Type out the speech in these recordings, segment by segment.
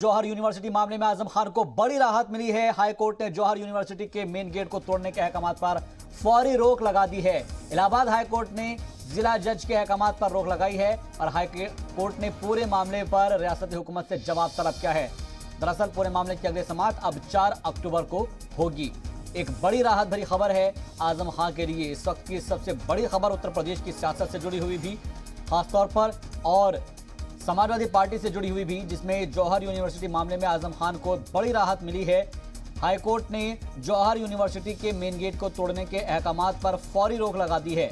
जौहर university मामले में आजम खान को बड़ी राहत मिली है। हाई कोर्ट ने जौहर यूनिवर्सिटी के मेन गेट को तोड़ने के अहकामात पर फौरी रोक लगा दी है। इलाहाबाद हाई कोर्ट ने जिला जज के अहकामात पर रोक लगाई है और हाई कोर्ट ने पूरे मामले पर रियासती हुकूमत से जवाब तलब किया है। दरअसल पूरे मामले की अगली समाअत अब 4 अक्टूबर को होगी। एक बड़ी राहत भरी खबर है आजम खान के लिए। इस वक्त की सबसे बड़ी खबर उत्तर प्रदेश की सियासत से जुड़ी हुई भी खासतौर पर और समाजवादी पार्टी से जुड़ी हुई भी, जिसमें जौहर यूनिवर्सिटी मामले में आजम खान को बड़ी राहत मिली है। हाईकोर्ट ने जौहर यूनिवर्सिटी के मेन गेट को तोड़ने के अहकामात पर फौरी रोक लगा दी है।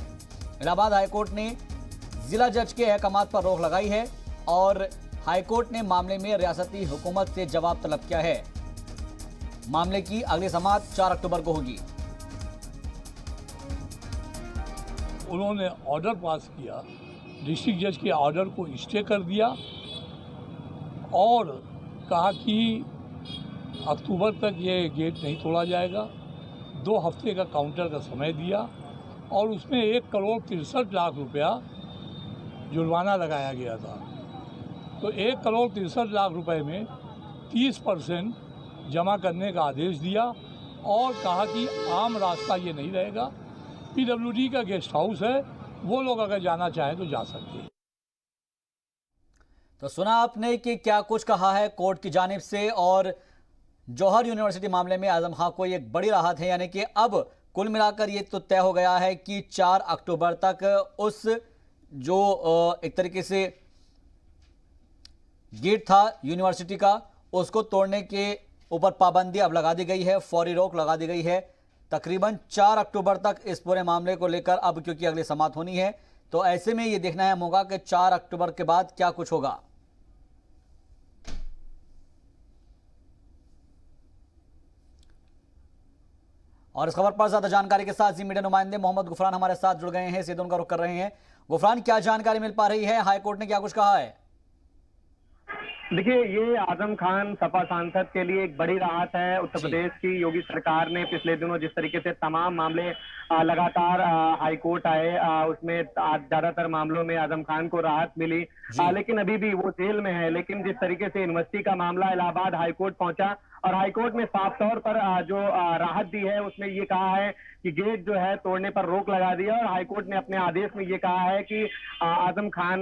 इलाहाबाद हाईकोर्ट ने जिला जज के अहकामात पर रोक लगाई है और हाईकोर्ट ने मामले में रियासती हुकूमत से जवाब तलब किया है। मामले की अगली समाअत 4 अक्टूबर को होगी। उन्होंने ऑर्डर पास किया, डिस्ट्रिक्ट जज के ऑर्डर को स्टे कर दिया और कहा कि अक्टूबर तक ये गेट नहीं तोड़ा जाएगा। 2 हफ्ते का काउंटर का समय दिया और उसमें 1,63,00,000 रुपया जुर्माना लगाया गया था। तो 1,63,00,000 रुपये में 30% जमा करने का आदेश दिया और कहा कि आम रास्ता ये नहीं रहेगा, PWD का गेस्ट हाउस है, वो लोग अगर जाना चाहें तो जा सकते हैं। तो सुना आपने कि क्या कुछ कहा है कोर्ट की जानिब से, और जौहर यूनिवर्सिटी मामले में आजम खान को एक बड़ी राहत है। यानी कि अब कुल मिलाकर ये तो तय हो गया है कि 4 अक्टूबर तक उस जो एक तरीके से गेट था यूनिवर्सिटी का, उसको तोड़ने के ऊपर पाबंदी अब लगा दी गई है, फौरी रोक लगा दी गई है। तकरीबन 4 अक्टूबर तक इस पूरे मामले को लेकर अब क्योंकि अगली समाअत होनी है, तो ऐसे में ये देखना है होगा कि 4 अक्टूबर के बाद क्या कुछ होगा। और इस खबर पर ज्यादा जानकारी के साथ जी मीडिया नुमाइंदे मोहम्मद गुफरान हमारे साथ जुड़ गए हैं, सीधे उनका रुख कर रहे हैं। गुफरान, क्या जानकारी मिल पा रही है? हाईकोर्ट ने क्या कुछ कहा है? देखिए, ये आजम खान सपा सांसद के लिए एक बड़ी राहत है। उत्तर प्रदेश की योगी सरकार ने पिछले दिनों जिस तरीके से तमाम मामले लगातार हाईकोर्ट आए, उसमें ज्यादातर मामलों में आजम खान को राहत मिली, लेकिन अभी भी वो जेल में है। लेकिन जिस तरीके से यूनिवर्सिटी का मामला इलाहाबाद हाईकोर्ट पहुंचा और हाईकोर्ट में साफ तौर पर जो राहत दी है, उसमें ये कहा है कि गेट जो है तोड़ने पर रोक लगा दिया और हाईकोर्ट ने अपने आदेश में ये कहा है कि आजम खान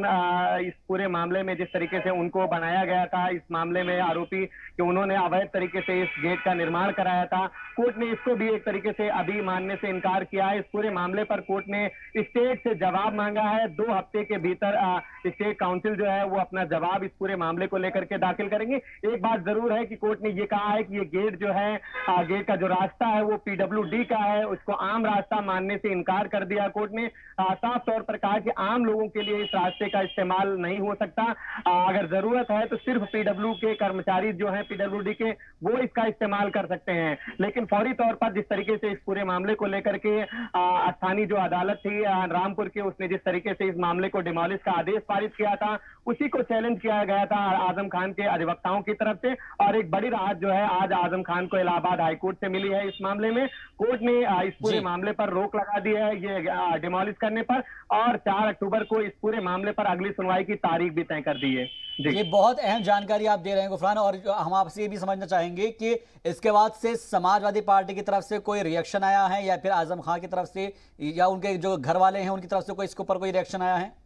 इस पूरे मामले में जिस तरीके से उनको बनाया गया था, इस मामले में आरोपी कि उन्होंने अवैध तरीके से इस गेट का निर्माण कराया था, कोर्ट ने इसको भी एक तरीके से अभी मानने से इनकार किया है। इस पूरे मामले पर कोर्ट ने स्टेट से जवाब मांगा है। 2 हफ्ते के भीतर स्टेट काउंसिल जो है वो अपना जवाब इस पूरे मामले को लेकर के दाखिल करेंगे। एक बात जरूर है कि कोर्ट ने ये कहा है कि ये गेट जो है, गेट का जो रास्ता है वो PWD का है, उसको आम रास्ता मानने से इनकार कर दिया। कोर्ट ने साफ तौर पर कहा कि आम लोगों के लिए इस रास्ते का इस्तेमाल नहीं हो सकता, अगर जरूरत है तो सिर्फ PW के कर्मचारी जो हैं PWD के, वो इसका इस्तेमाल कर सकते हैं। लेकिन फौरी तौर पर जिस तरीके से इस पूरे मामले को लेकर के स्थानीय जो अदालत थी रामपुर की, उसने जिस तरीके से इस मामले को डिमोलिश का आदेश पारित किया था, उसी को चैलेंज किया गया था आजम खान के अधिवक्ताओं की तरफ से। और एक बड़ी राहत जो है आज आजम खान को इलाहाबाद हाईकोर्ट से मिली है। इस मामले में कोर्ट ने इस पूरे मामले पर रोक लगा दी है ये डिमोलिश करने पर, और 4 अक्टूबर को इस पूरे मामले पर अगली सुनवाई की तारीख भी तय कर दी है। ये बहुत अहम जानकारी आप दे रहे हैं गुफरान, और हम आपसे ये भी समझना चाहेंगे कि इसके बाद से समाजवादी पार्टी की तरफ से कोई रिएक्शन आया है या फिर आजम खान की तरफ से या उनके जो घर वाले हैं उनकी तरफ से कोई इसके ऊपर कोई रिएक्शन आया है?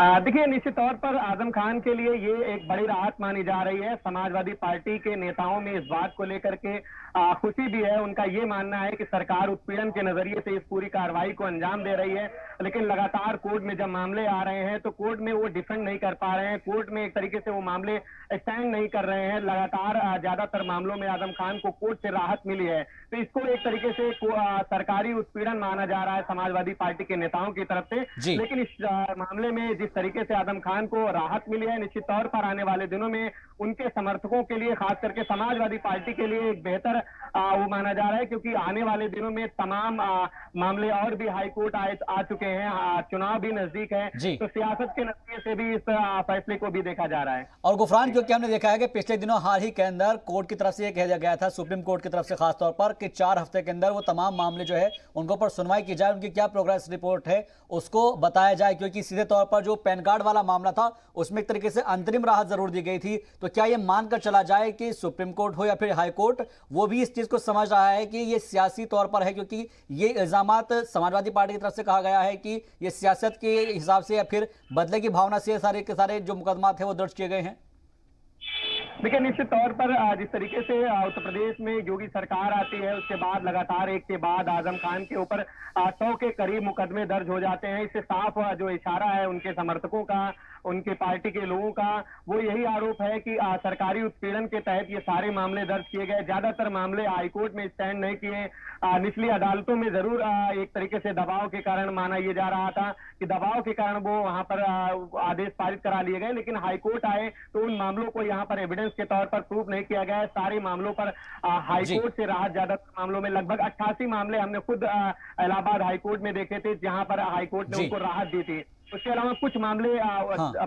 देखिए, निश्चित तौर पर आजम खान के लिए ये एक बड़ी राहत मानी जा रही है। समाजवादी पार्टी के नेताओं में इस बात को लेकर के खुशी भी है। उनका ये मानना है कि सरकार उत्पीड़न के नजरिए से इस पूरी कार्रवाई को अंजाम दे रही है, लेकिन लगातार कोर्ट में जब मामले आ रहे हैं तो कोर्ट में वो डिफेंड नहीं कर पा रहे हैं, कोर्ट में एक तरीके से वो मामले स्टैंड नहीं कर रहे हैं। लगातार ज्यादातर मामलों में आजम खान को कोर्ट से राहत मिली है, तो इसको एक तरीके से सरकारी उत्पीड़न माना जा रहा है समाजवादी पार्टी के नेताओं की तरफ से। लेकिन इस मामले में जिस तरीके से आजम खान को राहत मिली है, निश्चित तौर पर आने वाले दिनों में उनके समर्थकों के लिए, खास करके समाजवादी पार्टी के लिए एक बेहतर वो माना जा रहा है, क्योंकि आने वाले दिनों में तमाम मामले और भी हाईकोर्ट आ चुके हैं, चुनाव भी नजदीक है, तो सियासत के नजरिए से भी इस फैसले को भी देखा जा रहा है। और गुफरान, क्योंकि हमने देखा है कि पिछले दिनों हाल ही के अंदर कोर्ट की तरफ से यह कहा गया था, सुप्रीम कोर्ट की तरफ से खासतौर पर, कि 4 हफ्ते के अंदर वो तमाम मामले जो है उनको पर सुनवाई की जाए, उनकी क्या प्रोग्रेस रिपोर्ट है उसको बताया जाए, क्योंकि सीधे तौर पर जो जो पैन कार्ड वाला मामला था उसमें एक तरीके से अंतरिम राहत जरूर दी गई थी। तो क्या ये मानकर चला जाए कि सुप्रीम कोर्ट हो या फिर हाई कोर्ट, वो भी इस चीज को समझ रहा है कि ये सियासी तौर पर है, क्योंकि ये इल्जामात समाजवादी पार्टी की तरफ से कहा गया है कि ये सियासत के हिसाब से या फिर बदले की भावना से सारे के सारे जो मुकदमा थे वो दर्ज किए गए हैं? देखिए, निश्चित तौर पर जिस तरीके से उत्तर प्रदेश में योगी सरकार आती है, उसके बाद लगातार एक के बाद आजम खान के ऊपर 100 के करीब मुकदमे दर्ज हो जाते हैं। इससे साफ जो इशारा है उनके समर्थकों का, उनके पार्टी के लोगों का, वो यही आरोप है कि सरकारी उत्पीड़न के तहत ये सारे मामले दर्ज किए गए। ज्यादातर मामले हाईकोर्ट में स्टैंड नहीं किए, निचली अदालतों में जरूर एक तरीके से दबाव के कारण माना ये जा रहा था कि दबाव के कारण वो वहां पर आदेश पारित करा लिए गए, लेकिन हाईकोर्ट आए तो उन मामलों को यहाँ पर एविडेंस के तौर पर प्रूफ नहीं किया गया है। सारे मामलों पर हाईकोर्ट से राहत, ज्यादातर मामलों में लगभग 88 मामले हमने खुद इलाहाबाद हाईकोर्ट में देखे थे जहां पर हाईकोर्ट ने उनको राहत दी थी। उसके अलावा कुछ मामले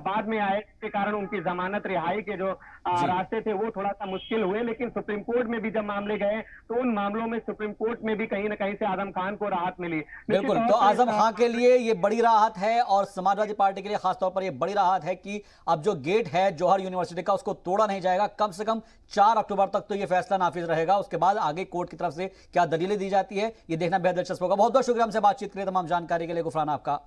बाद में आए जिसके कारण उनकी जमानत रिहाई के जो रास्ते थे वो थोड़ा सा मुश्किल हुए, लेकिन सुप्रीम कोर्ट में भी जब मामले गए तो उन मामलों में सुप्रीम कोर्ट में भी कहीं ना कहीं से आजम खान को राहत मिली। बिल्कुल, तो आजम खान के लिए ये बड़ी राहत है और समाजवादी पार्टी के लिए खासतौर पर ये बड़ी राहत है कि अब जो गेट है जौहर यूनिवर्सिटी का उसको तोड़ा नहीं जाएगा। कम से कम 4 अक्टूबर तक तो ये फैसला नाफिज रहेगा, उसके बाद आगे कोर्ट की तरफ से क्या दलीलें दी जाती है ये देखना बेहद दिलचस्प होगा। बहुत बहुत शुक्रिया हमसे बातचीत के लिए, तमाम जानकारी के लिए गुफरान आपका।